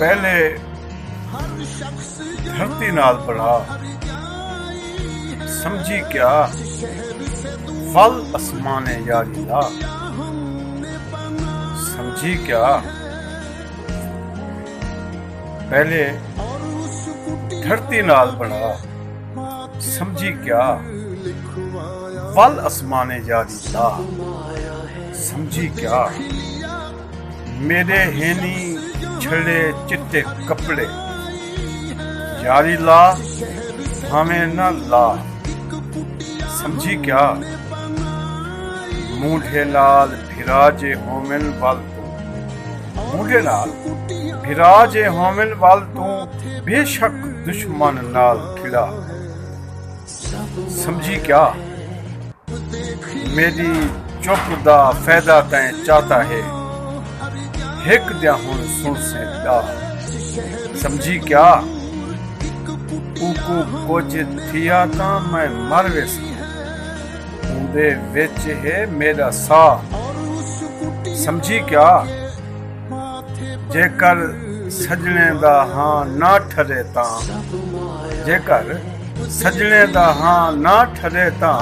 पहले धरती नाल बड़ा समझी क्या फल आसमाने यारी ला समझी क्या पहले धरती नाल बड़ा समझी क्या फल आसमाने यारी ला समझी क्या मेरे हेनी छड़े चिट्टे कपड़े यारी ला हमें न ला समझी क्या मूढ़े लाल भिराजे होमिन वाल तू मूढ़े लाल भिराजे होमिन वाल तू बेशक दुश्मन नाल खिला समझी क्या मेरी चुप दा फायदा तैं चाहता है हिक दिया हुन सुन से दा समझी क्या ऊको कुछ थिया तां मैं मर वैसी उंदे विच है मेरा साह समझी क्या जेकर सजने दा हां ना ठरे तां जेकर सजने दा हां ना ठरे तां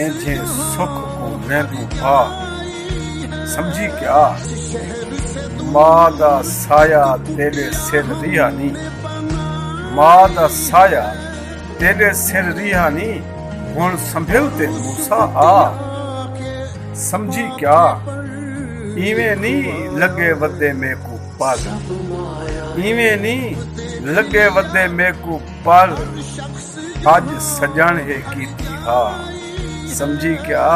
इंजे सुख को लैंदू पा समझी क्या मां दा साया तेरे सिर रिहा नी मां दा साया तेरे सिर रिहा नी हुण संभलते मूसा आ समझी क्या इवें नी लगे वदे में को पर इवें नी लगे वदे में को पर अज सजन है कीती हा समझी क्या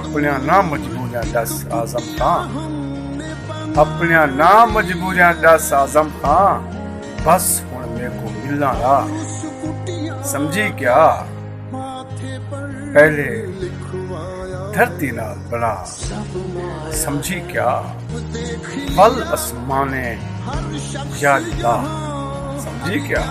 अपने ना मजबूरियां दस आजम खां अपने ना मजबूरियां दस आजम खां बस हुण मेरे को मिलना ला समझी क्या पहले धरती नाल बड़ा समझी क्या फल आसमाने यारी ला समझी क्या।